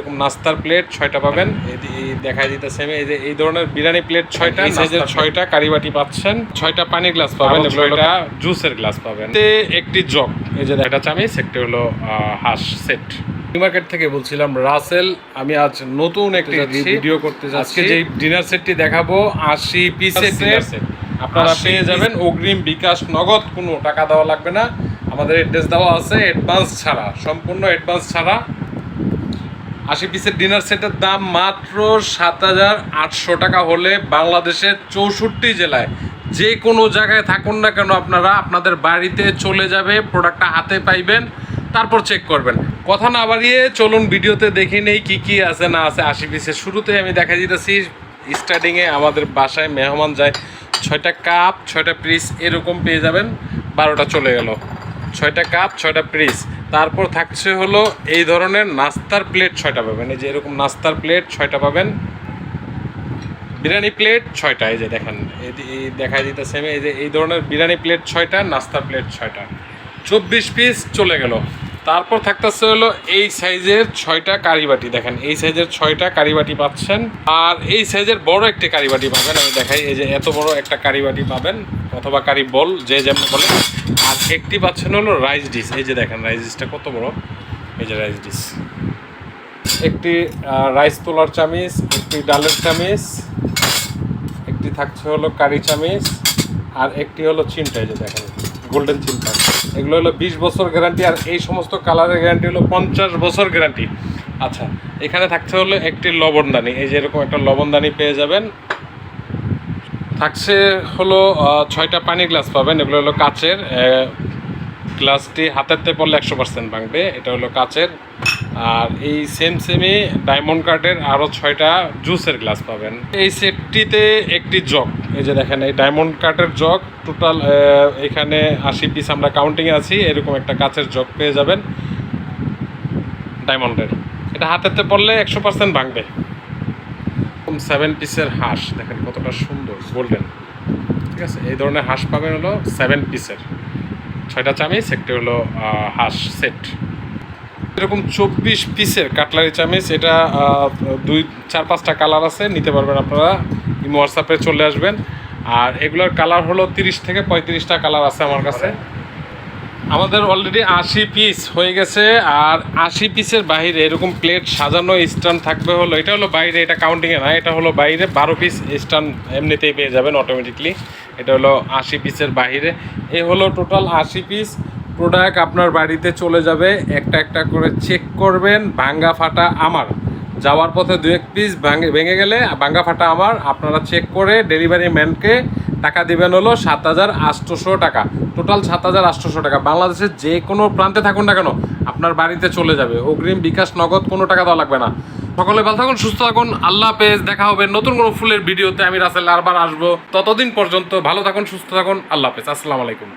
এরকম নাস্তার প্লেট 6টা পাবেন। এই দেখাই দিতেছে আমি, এই যে এই ধরনের বিরিয়ানি প্লেট 6টা, এই সাইজের 6টা কারিবাটি পাচ্ছেন, 6টা পানির গ্লাস পাবেন, এগুলো এটা জুসের গ্লাস পাবেন, একটি জগ, এই যে একটা চামিচ, একটি হলো হাঁস সেট। মার্কেট থেকে বলছিলাম রাসেল, আমি আজ নতুন একটি ভিডিও করতে যাচ্ছি। যে ডিনার সেটটি দেখাবো 80 পিসের ডিনার সেট, আপনারা পেয়ে যাবেন অগ্রিম, বিকাশ, নগদ, কোনো টাকা দেওয়া লাগবে না। আমাদের অ্যাড্রেস দেওয়া আছে, অ্যাডভান্স ছাড়া, সম্পূর্ণ অ্যাডভান্স ছাড়া। 80 পিসের ডিনার সেটের দাম মাত্র 7,800 টাকা হলে বাংলাদেশের 64 জেলায় যে কোনো জায়গায় থাকুন না কেন আপনারা, আপনাদের বাড়িতে চলে যাবে, প্রোডাক্টটা হাতে পাইবেন, তারপর চেক করবেন। কথা না বাড়িয়ে চলুন ভিডিওতে দেখে নেই কি কি আছে না আছে। 80 পিসের শুরুতে আমি দেখা দিতেছি, স্টার্টিংয়ে আমাদের বাসায় মেহমান যায়, 6টা কাপ 6টা পিস এরকম পেয়ে যাবেন। 12টা চলে গেল, 6টা কাপ 6টা পিস। তারপর থাকছে হলো এই ধরনের নাস্তার প্লেট 6টা পাবেন, এই যে এরকম নাস্তার প্লেট 6টা পাবেন। বিরিয়ানি প্লেট 6টা, এই যে দেখেন, এই দেখাই দিতেছে আমি, এই যে এই ধরনের বিরিয়ানি প্লেট 6টা, নাস্তার প্লেট 6টা, 24 পিস চলে গেল। তারপর থাকতেছে হলো এই সাইজের 6টা কারিবাটি, দেখেন এই সাইজের 6টা কারিবাটি পাচ্ছেন। আর এই সাইজের বড় একটি কারিবাটি পাবেন, আমি দেখাই, এই যে এত বড় একটা কারিবাটি পাবেন, অথবা কারি বল, যে যেমন বলে। আর একটি পাচ্ছেন হলো রাইস ডিশ, এই যে দেখেন রাইস ডিশটা কত বড়, এই যে রাইস ডিশ। একটি রাইস তোলার চামিচ, একটি ডালের চামিচ, একটি থাকছে হলো কারি চামিচ, আর একটি হলো চিমটা, এই যে দেখেন গোল্ডেন চিমটা। এগুলো হলো 20 বছর গ্যারান্টি, আর এই সমস্ত কালারের গ্যারান্টি হলো 50 বছর গ্যারান্টি। আচ্ছা, এখানে থাকছে হলো একটি লবণদানি, এই যে এরকম একটা লবণদানি পেয়ে যাবেন। থাকছে হলো 6টা পানি গ্লাস পাবেন, এগুলো হলো কাচের। গ্লাসটি হাতেতে পড়লে 100% ভাঙবে, এটা হলো কাচের। আর এই সেমই ডায়মন্ড কার্ডের আরও 6টা জুসের গ্লাস পাবেন। এই সেটটিতে একটি জগ, এই যে দেখেন এই ডায়মন্ড কার্ডের জগ, টোটাল এখানে 80 পিস আমরা কাউন্টিংয়ে আছি, এরকম একটা কাচের জগ পেয়ে যাবেন ডায়মন্ডের। এটা হাতেতে পড়লে 100% ভাঙবে। 7 পিসের হাঁস, দেখেন কতটা সুন্দর গোল্ডেন, ঠিক আছে। এই ধরনের হাঁস পাবেন হলো 7 পিসের, 6টা চামিচ, একটি হলো হাঁস সেট। এরকম 24 পিসের কাটলারি চামিচ, এটা 4-5টা কালার আছে, নিতে পারবেন আপনারা, ইমো হোয়াটসঅ্যাপে চলে আসবেন। আর এগুলোর কালার হলো 30 থেকে 35টা কালার আছে আমার কাছে। আমাদের অলরেডি 80 পিস হয়ে গেছে। আর 80 পিসের বাইরে এরকম প্লেট সাজানো স্ট্যান্ড থাকবে হলো, এটা হলো বাইরে, এটা কাউন্টিংয়ে না, এটা হলো বাইরে 12 পিস স্ট্যান্ড এমনিতেই পেয়ে যাবেন অটোমেটিকলি। এটা হলো 80 পিসের বাইরে। এই হলো টোটাল 80 পিস প্রোডাক্ট আপনার বাড়িতে চলে যাবে। একটা একটা করে চেক করবেন, ভাঙ্গা ফাটা আমার, যাওয়ার পথে 2-1 পিস ভেঙে গেলে ভাঙ্গা ফাটা আমার, আপনারা চেক করে ডেলিভারি ম্যানকে টাকা দেবেন হলো 7,800 টাকা। টোটাল 7,800 টাকা। বাংলাদেশের যে কোনো প্রান্তে থাকুন না কেন আপনার বাড়িতে চলে যাবে, অগ্রিম, বিকাশ, নগদ, কোনো টাকা দেওয়া লাগবে না। সকলে ভালো থাকুন, সুস্থ থাকুন, আল্লাহ হাফেজ। দেখা হবে নতুন কোনো ফুলের ভিডিওতে, আমি রাসেল আরবার আসবো। ততদিন পর্যন্ত ভালো থাকুন, সুস্থ থাকুন, আল্লাহ হাফেজ, আসসালামু আলাইকুম।